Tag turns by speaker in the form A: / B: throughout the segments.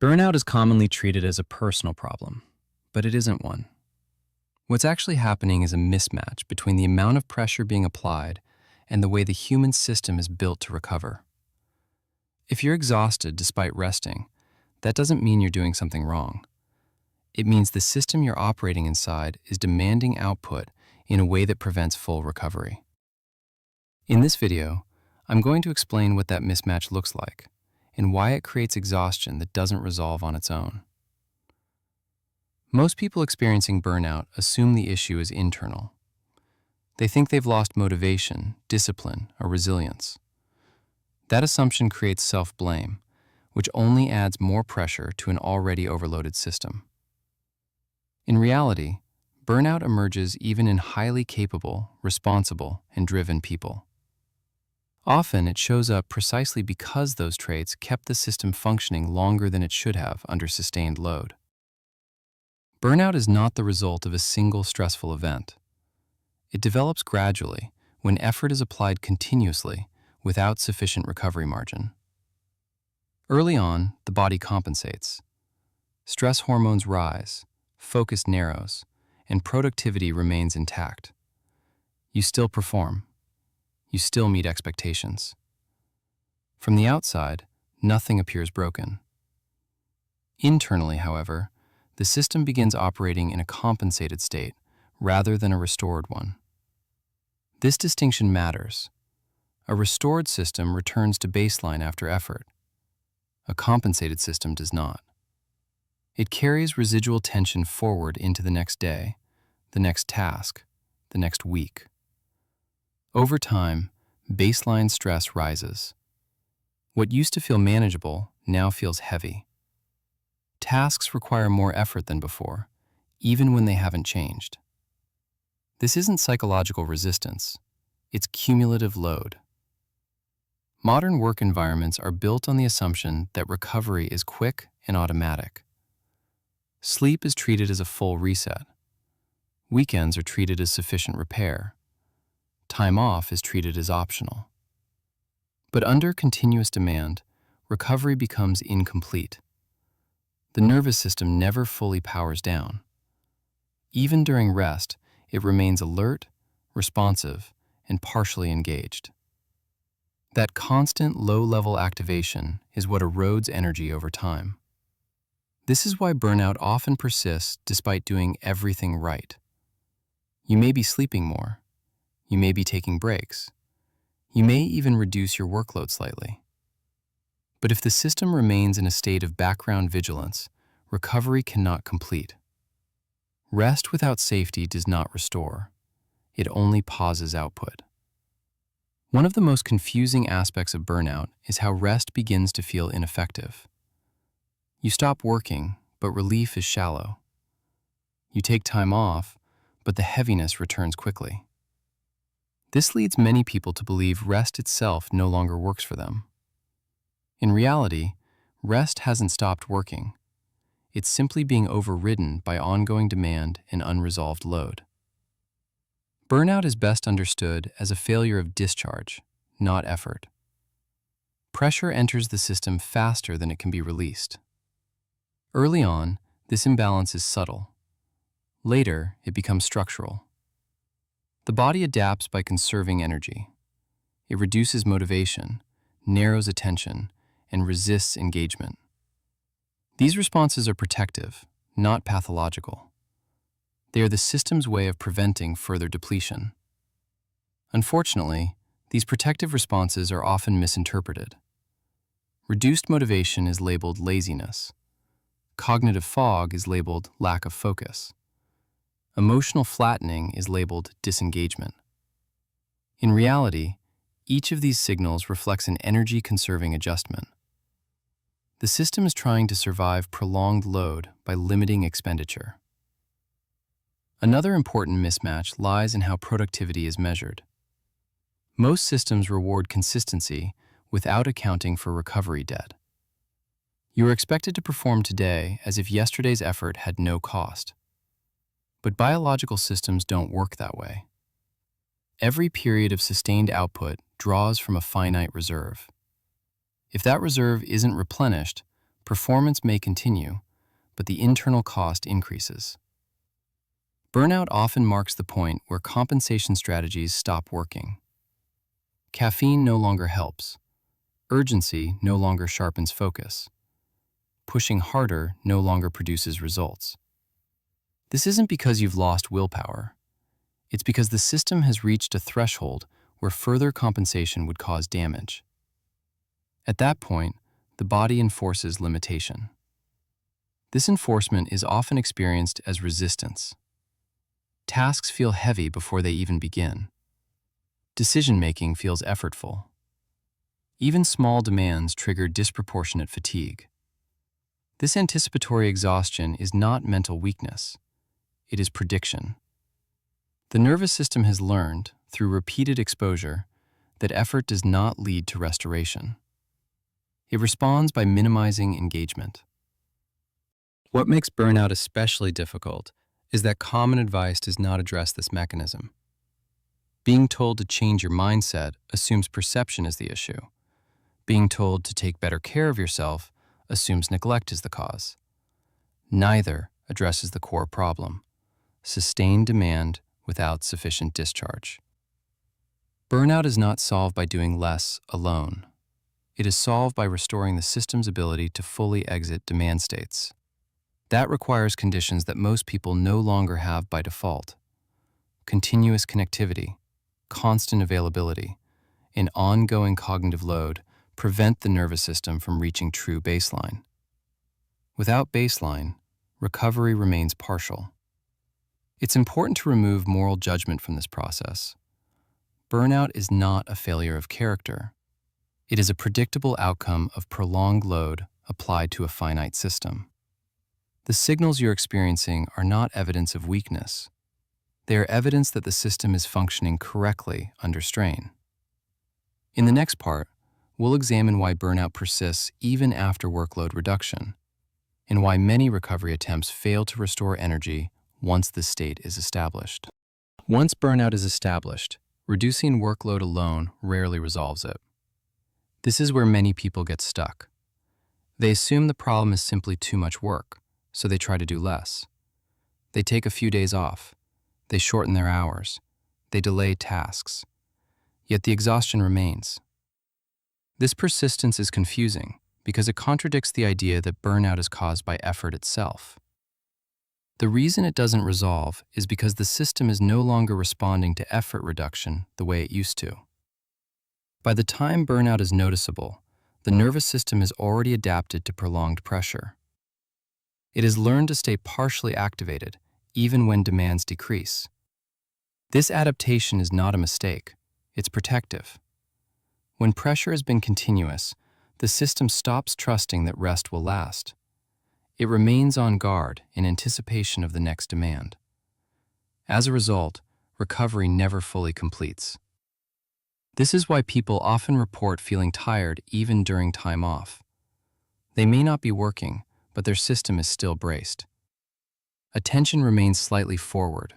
A: Burnout is commonly treated as a personal problem, but it isn't one. What's actually happening is a mismatch between the amount of pressure being applied and the way the human system is built to recover. If you're exhausted despite resting, that doesn't mean you're doing something wrong. It means the system you're operating inside is demanding output in a way that prevents full recovery. In this video, I'm going to explain what that mismatch looks like and why it creates exhaustion that doesn't resolve on its own. Most people experiencing burnout assume the issue is internal. They think they've lost motivation, discipline, or resilience. That assumption creates self-blame, which only adds more pressure to an already overloaded system. In reality, burnout emerges even in highly capable, responsible, and driven people. Often it shows up precisely because those traits kept the system functioning longer than it should have under sustained load. Burnout is not the result of a single stressful event. It develops gradually when effort is applied continuously without sufficient recovery margin. Early on, the body compensates. Stress hormones rise, focus narrows, and productivity remains intact. You still perform. You still meet expectations. From the outside, nothing appears broken. Internally, however, the system begins operating in a compensated state rather than a restored one. This distinction matters. A restored system returns to baseline after effort. A compensated system does not. It carries residual tension forward into the next day, the next task, the next week. Over time, baseline stress rises. What used to feel manageable now feels heavy. Tasks require more effort than before, even when they haven't changed. This isn't psychological resistance, it's cumulative load. Modern work environments are built on the assumption that recovery is quick and automatic. Sleep is treated as a full reset. Weekends are treated as sufficient repair. Time off is treated as optional. But under continuous demand, recovery becomes incomplete. The nervous system never fully powers down. Even during rest, it remains alert, responsive, and partially engaged. That constant low-level activation is what erodes energy over time. This is why burnout often persists despite doing everything right. You may be sleeping more. You may be taking breaks. You may even reduce your workload slightly. But if the system remains in a state of background vigilance, recovery cannot complete. Rest without safety does not restore. It only pauses output. One of the most confusing aspects of burnout is how rest begins to feel ineffective. You stop working, but relief is shallow. You take time off, but the heaviness returns quickly. This leads many people to believe rest itself no longer works for them. In reality, rest hasn't stopped working. It's simply being overridden by ongoing demand and unresolved load. Burnout is best understood as a failure of discharge, not effort. Pressure enters the system faster than it can be released. Early on, this imbalance is subtle. Later, it becomes structural. The body adapts by conserving energy. It reduces motivation, narrows attention, and resists engagement. These responses are protective, not pathological. They are the system's way of preventing further depletion. Unfortunately, these protective responses are often misinterpreted. Reduced motivation is labeled laziness. Cognitive fog is labeled lack of focus. Emotional flattening is labeled disengagement. In reality, each of these signals reflects an energy-conserving adjustment. The system is trying to survive prolonged load by limiting expenditure. Another important mismatch lies in how productivity is measured. Most systems reward consistency without accounting for recovery debt. You are expected to perform today as if yesterday's effort had no cost. But biological systems don't work that way. Every period of sustained output draws from a finite reserve. If that reserve isn't replenished, Performance may continue, but the internal cost increases. Burnout often marks the point where compensation strategies stop working. Caffeine no longer helps. Urgency no longer sharpens focus. Pushing harder no longer produces results. This isn't because you've lost willpower. It's because the system has reached a threshold where further compensation would cause damage. At that point, the body enforces limitation. This enforcement is often experienced as resistance. Tasks feel heavy before they even begin. Decision-making feels effortful. Even small demands trigger disproportionate fatigue. This anticipatory exhaustion is not mental weakness. It is prediction. The nervous system has learned, through repeated exposure, that effort does not lead to restoration. It responds by minimizing engagement. What makes burnout especially difficult is that common advice does not address this mechanism. Being told to change your mindset assumes perception is the issue. Being told to take better care of yourself assumes neglect is the cause. Neither addresses the core problem: sustained demand without sufficient discharge. Burnout is not solved by doing less alone. It is solved by restoring the system's ability to fully exit demand states. That requires conditions that most people no longer have by default: continuous connectivity, constant availability, and ongoing cognitive load prevent the nervous system from reaching true baseline. Without baseline, recovery remains partial. It's important to remove moral judgment from this process. Burnout is not a failure of character. It is a predictable outcome of prolonged load applied to a finite system. The signals you're experiencing are not evidence of weakness. They are evidence that the system is functioning correctly under strain. In the next part, we'll examine why burnout persists even after workload reduction, and why many recovery attempts fail to restore energy once this state is established. Once burnout is established, reducing workload alone rarely resolves it. This is where many people get stuck. They assume the problem is simply too much work, so they try to do less. They take a few days off. They shorten their hours. They delay tasks. Yet the exhaustion remains. This persistence is confusing because it contradicts the idea that burnout is caused by effort itself. The reason it doesn't resolve is because the system is no longer responding to effort reduction the way it used to. By the time burnout is noticeable, the nervous system is already adapted to prolonged pressure. It has learned to stay partially activated, even when demands decrease. This adaptation is not a mistake. It's protective. When pressure has been continuous, the system stops trusting that rest will last. It remains on guard in anticipation of the next demand. As a result, recovery never fully completes. This is why people often report feeling tired even during time off. They may not be working, but their system is still braced. Attention remains slightly forward.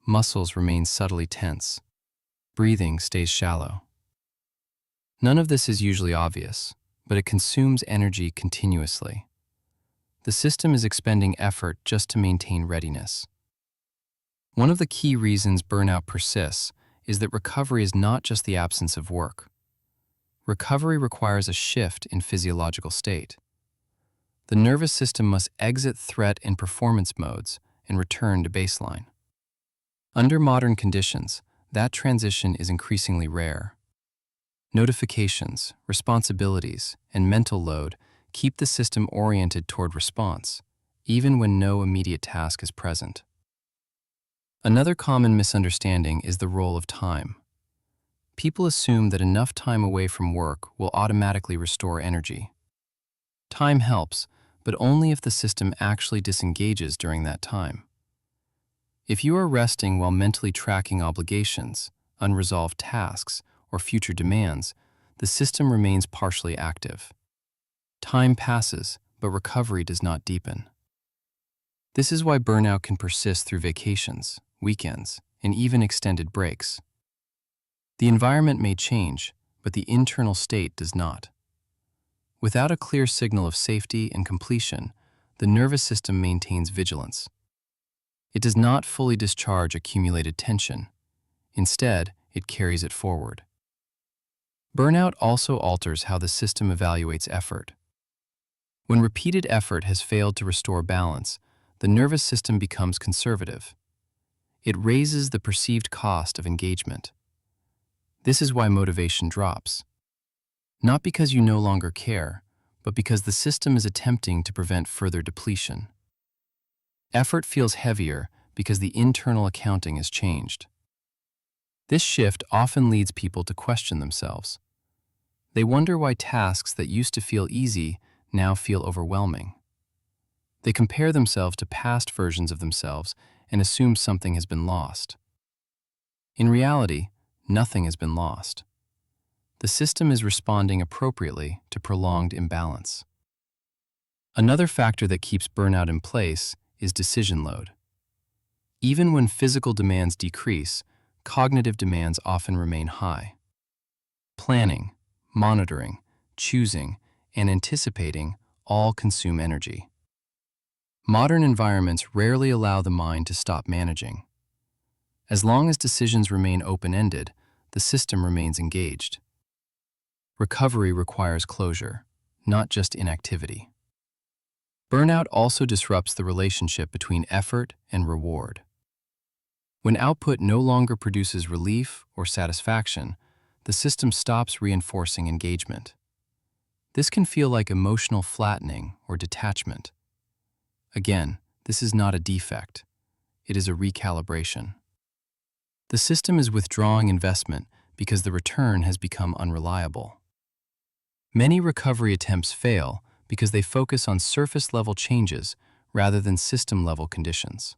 A: Muscles remain subtly tense. Breathing stays shallow. None of this is usually obvious, but it consumes energy continuously. The system is expending effort just to maintain readiness. One of the key reasons burnout persists is that recovery is not just the absence of work. Recovery requires a shift in physiological state. The nervous system must exit threat and performance modes and return to baseline. Under modern conditions, that transition is increasingly rare. Notifications, responsibilities, and mental load keep the system oriented toward response, even when no immediate task is present. Another common misunderstanding is the role of time. People assume that enough time away from work will automatically restore energy. Time helps, but only if the system actually disengages during that time. If you are resting while mentally tracking obligations, unresolved tasks, or future demands, the system remains partially active. Time passes, but recovery does not deepen. This is why burnout can persist through vacations, weekends, and even extended breaks. The environment may change, but the internal state does not. Without a clear signal of safety and completion, the nervous system maintains vigilance. It does not fully discharge accumulated tension. Instead, it carries it forward. Burnout also alters how the system evaluates effort. When repeated effort has failed to restore balance, the nervous system becomes conservative. It raises the perceived cost of engagement. This is why motivation drops. Not because you no longer care, but because the system is attempting to prevent further depletion. Effort feels heavier because the internal accounting has changed. This shift often leads people to question themselves. They wonder why tasks that used to feel easy now feel overwhelming. They compare themselves to past versions of themselves and assume something has been lost. In reality, nothing has been lost. The system is responding appropriately to prolonged imbalance. Another factor that keeps burnout in place is decision load. Even when physical demands decrease, cognitive demands often remain high. Planning, monitoring, choosing, and anticipating all consume energy. Modern environments rarely allow the mind to stop managing. As long as decisions remain open-ended, the system remains engaged. Recovery requires closure, not just inactivity. Burnout also disrupts the relationship between effort and reward. When output no longer produces relief or satisfaction, the system stops reinforcing engagement. This can feel like emotional flattening or detachment. Again, this is not a defect. It is a recalibration. The system is withdrawing investment because the return has become unreliable. Many recovery attempts fail because they focus on surface-level changes rather than system-level conditions.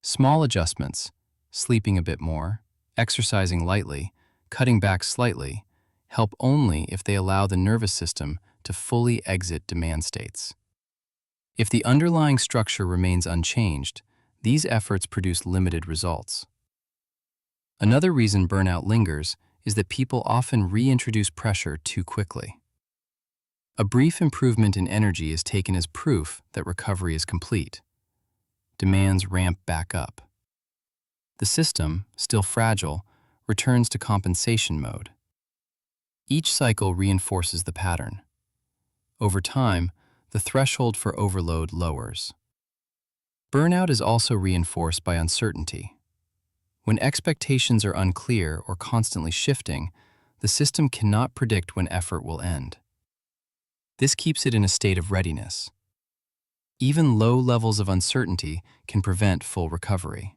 A: Small adjustments, sleeping a bit more, exercising lightly, cutting back slightly, help only if they allow the nervous system to fully exit demand states. If the underlying structure remains unchanged, these efforts produce limited results. Another reason burnout lingers is that people often reintroduce pressure too quickly. A brief improvement in energy is taken as proof that recovery is complete. Demands ramp back up. The system, still fragile, returns to compensation mode. Each cycle reinforces the pattern. Over time, the threshold for overload lowers. Burnout is also reinforced by uncertainty. When expectations are unclear or constantly shifting, the system cannot predict when effort will end. This keeps it in a state of readiness. Even low levels of uncertainty can prevent full recovery.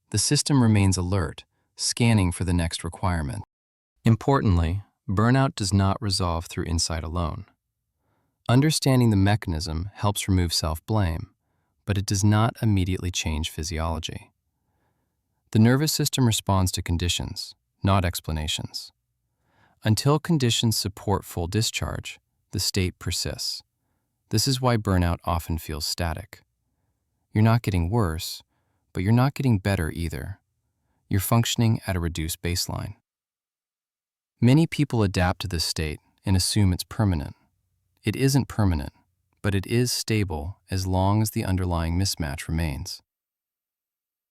A: The system remains alert, scanning for the next requirement. Importantly, burnout does not resolve through insight alone. Understanding the mechanism helps remove self-blame, but it does not immediately change physiology. The nervous system responds to conditions, not explanations. Until conditions support full discharge, the state persists. This is why burnout often feels static. You're not getting worse, but you're not getting better either. You're functioning at a reduced baseline. Many people adapt to this state and assume it's permanent. It isn't permanent, but it is stable as long as the underlying mismatch remains.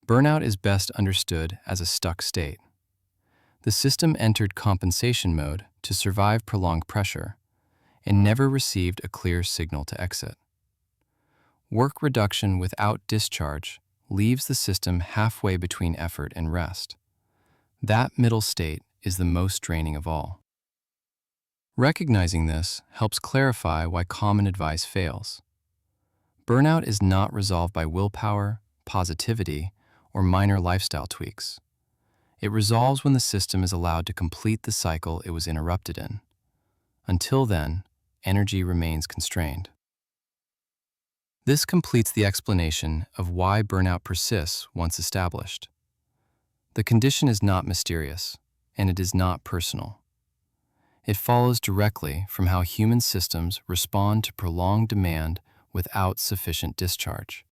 A: Burnout is best understood as a stuck state. The system entered compensation mode to survive prolonged pressure and never received a clear signal to exit. Work reduction without discharge leaves the system halfway between effort and rest. That middle state is the most draining of all. Recognizing this helps clarify why common advice fails. Burnout is not resolved by willpower, positivity, or minor lifestyle tweaks. It resolves when the system is allowed to complete the cycle it was interrupted in. Until then, energy remains constrained. This completes the explanation of why burnout persists once established. The condition is not mysterious, and it is not personal. It follows directly from how human systems respond to prolonged demand without sufficient discharge.